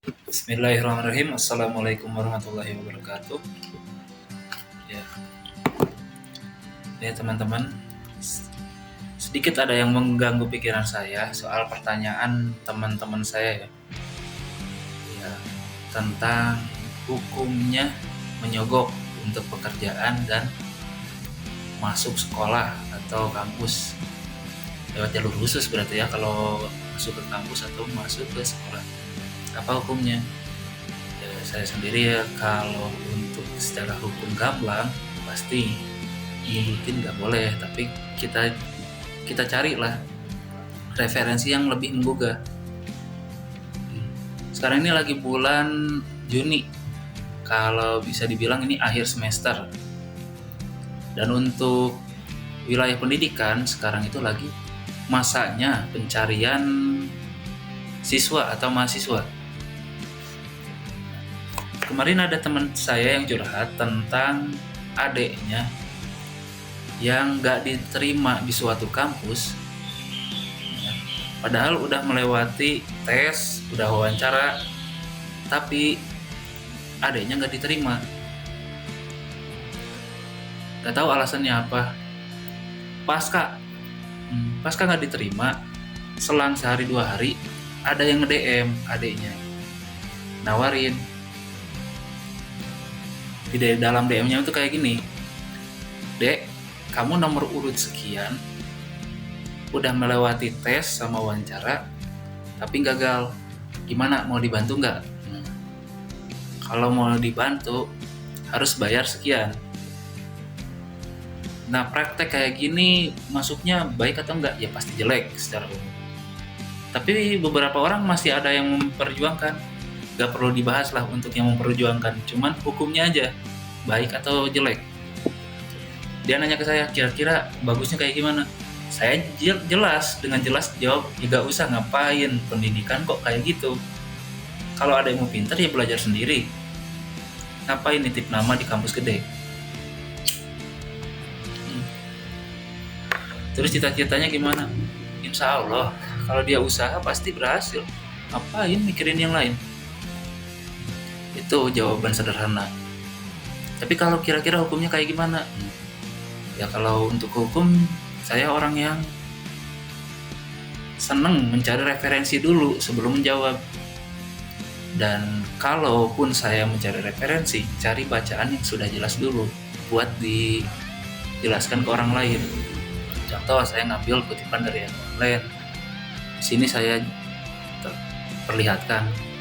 Bismillahirrahmanirrahim. Assalamualaikum warahmatullahi wabarakatuh. Ya, ya teman-teman, sedikit ada yang mengganggu pikiran saya soal pertanyaan teman-teman saya ya, ya tentang hukumnya menyogok untuk pekerjaan dan masuk sekolah atau kampus lewat jalur khusus berarti ya kalau masuk ke kampus atau masuk ke sekolah. Apa hukumnya? Ya, saya sendiri ya kalau untuk secara hukum gamblang pasti nyebutin nggak boleh, tapi kita kita carilah referensi yang lebih menggugah. Sekarang ini lagi bulan Juni, kalau bisa dibilang ini akhir semester, dan untuk wilayah pendidikan sekarang itu lagi masanya pencarian siswa atau mahasiswa. Kemarin ada teman saya yang curhat tentang adiknya yang gak diterima di suatu kampus, ya, padahal udah melewati tes, udah wawancara, tapi adiknya gak diterima. Gak tahu alasannya apa. Pasca gak diterima, selang sehari 2 hari ada yang nge-DM adiknya, nawarin. Di dalam DM-nya itu kayak gini, "Dek, kamu nomor urut sekian, udah melewati tes sama wawancara, tapi gagal. Gimana, mau dibantu nggak? Kalau mau dibantu, harus bayar sekian." Nah, praktek kayak gini masuknya baik atau enggak? Ya pasti jelek secara umum. Tapi beberapa orang masih ada yang memperjuangkan. Gak perlu dibahas lah untuk yang memperjuangkan, cuman hukumnya aja, baik atau jelek. Dia nanya ke saya, kira-kira bagusnya kayak gimana? Saya jelas, dengan jelas jawab, ya gak usah, ngapain, pendidikan kok kayak gitu. Kalau ada yang mau pintar ya belajar sendiri. Ngapain nitip nama di kampus gede? Terus cita-citanya gimana? Insya Allah, kalau dia usaha pasti berhasil. Ngapain mikirin yang lain? Itu jawaban sederhana. Tapi kalau kira-kira hukumnya kayak gimana? Ya kalau untuk hukum, saya orang yang seneng mencari referensi dulu sebelum menjawab. Dan kalaupun saya mencari referensi, cari bacaan yang sudah jelas dulu buat dijelaskan ke orang lain. Contoh, saya ngambil kutipan dari yang online. Di sini saya perlihatkan.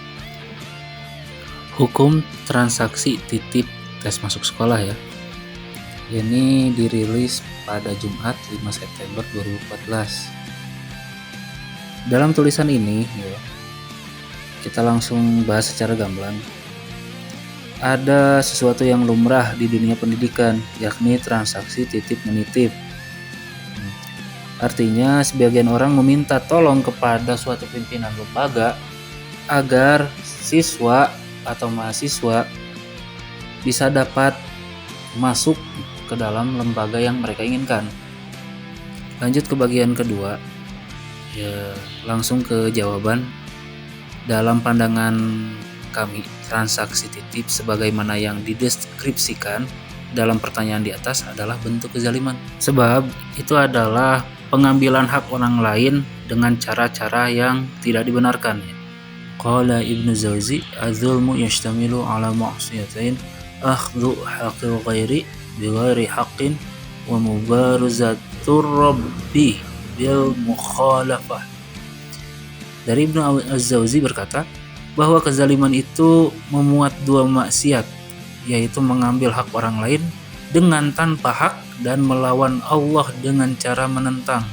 Hukum transaksi titip tes masuk sekolah ya. Ini dirilis pada Jumat 5 September 2014. Dalam tulisan ini ya, kita langsung bahas secara gamblang. Ada sesuatu yang lumrah di dunia pendidikan, yakni transaksi titip menitip. Artinya sebagian orang meminta tolong kepada suatu pimpinan lembaga agar siswa atau mahasiswa bisa dapat masuk ke dalam lembaga yang mereka inginkan. Lanjut ke bagian kedua, ya langsung ke jawaban. Dalam pandangan kami, transaksi titip sebagaimana yang dideskripsikan dalam pertanyaan di atas adalah bentuk kezaliman. Sebab itu adalah pengambilan hak orang lain dengan cara-cara yang tidak dibenarkan. Qala Ibnu Jauzi, az-zulmu yashtamilu ala ma'siyatain, akhdhu haqqil ghairi bighairi haqqin wa mubarazatur rabbi bil mukhalafah. Dari Ibnu Az-Jauzi berkata bahwa kezaliman itu memuat dua maksiat, yaitu mengambil hak orang lain dengan tanpa hak dan melawan Allah dengan cara menentang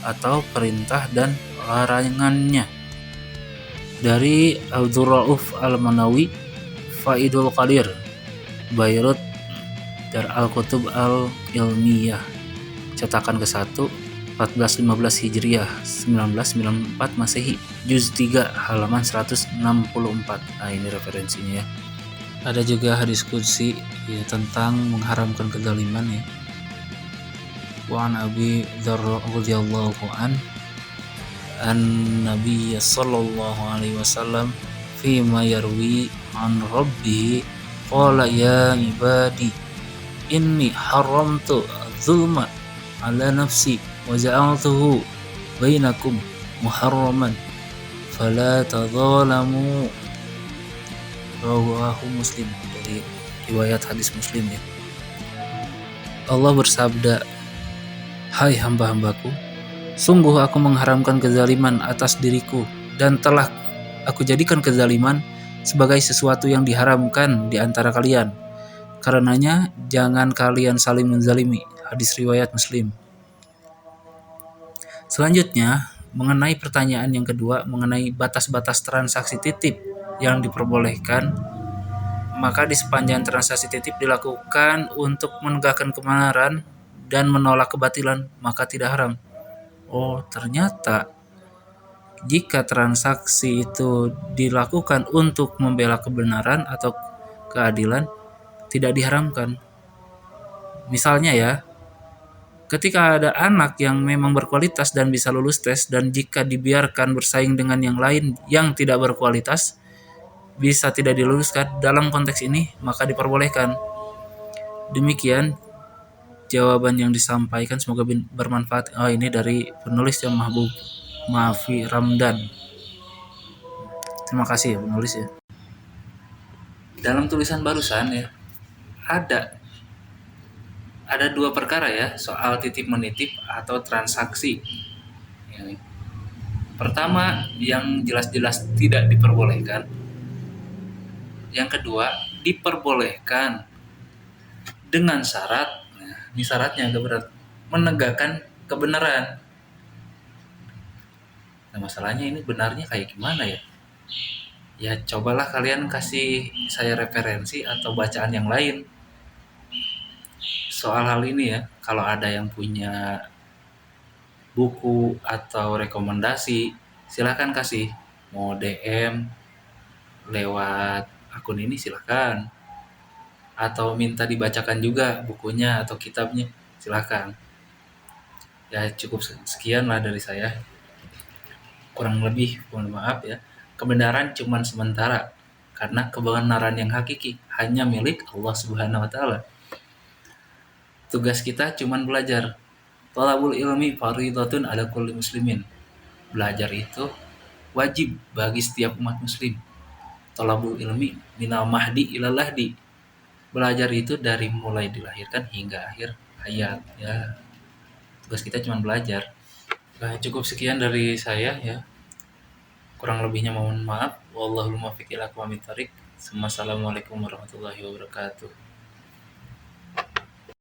atau perintah dan larangannya. Dari Abdul Rauf Al-Manawi, Faidul Qadir, Bayrut, Dar Al-Kutub Al-Ilmiyah, cetakan ke-1, 1415 Hijriah, 1994 Masehi, juz 3 halaman 164. Nah, ini referensinya ya. Ada juga hadis qudsi ya, tentang mengharamkan kezaliman ya. Wa an Abi Dzar radhiyallahu an Nabi sallallahu alaihi wasallam fima yarwi an rabbi qala ya ibadi inni haramtu zulma ala nafsi wa ja'altuhu bainakum muharraman fala tadzalamu. Rawahu Muslim, dari riwayat hadis Muslim ya. Allah bersabda, hai hamba-hambaku, sungguh aku mengharamkan kezaliman atas diriku dan telah aku jadikan kezaliman sebagai sesuatu yang diharamkan di antara kalian. Karenanya jangan kalian saling menzalimi. Hadis riwayat Muslim. Selanjutnya, mengenai pertanyaan yang kedua, mengenai batas-batas transaksi titip yang diperbolehkan, maka di sepanjang transaksi titip dilakukan untuk menegakkan kebenaran dan menolak kebatilan, maka tidak haram. Oh, ternyata jika transaksi itu dilakukan untuk membela kebenaran atau keadilan, tidak diharamkan. Misalnya ya, ketika ada anak yang memang berkualitas dan bisa lulus tes, dan jika dibiarkan bersaing dengan yang lain yang tidak berkualitas, bisa tidak diluluskan, dalam konteks ini maka diperbolehkan. Demikian jawaban yang disampaikan, semoga bermanfaat. Oh, ini dari penulis yang Mahbub Maafi Ramdan. Terima kasih ya penulis ya. Dalam tulisan barusan ya, ada dua perkara ya soal titip menitip atau transaksi. Pertama, yang jelas-jelas tidak diperbolehkan. Yang kedua, diperbolehkan dengan syarat. Nah, ini syaratnya agak berat. Menegakkan kebenaran. Nah, masalahnya ini benarnya kayak gimana ya? Ya cobalah kalian kasih saya referensi atau bacaan yang lain soal hal ini ya. Kalau ada yang punya buku atau rekomendasi, silahkan kasih. Mau DM lewat akun ini silahkan, atau minta dibacakan juga bukunya atau kitabnya, silahkan. Ya cukup sekian lah dari saya. Kurang lebih mohon maaf ya. Kebenaran cuma sementara, karena kebenaran yang hakiki hanya milik Allah Subhanahu wa taala. Tugas kita cuma belajar. Thalabul ilmi fardhatun ala kulli muslimin. Belajar itu wajib bagi setiap umat muslim. Thalabul ilmi minal mahdi ilal lahdi. Belajar itu dari mulai dilahirkan hingga akhir hayat ya. Tugas kita cuma belajar. Nah, cukup sekian dari saya ya. Kurang lebihnya mohon maaf. Wallahul muwaffiq ila aqwamit thoriq. Assalamualaikum warahmatullahi wabarakatuh.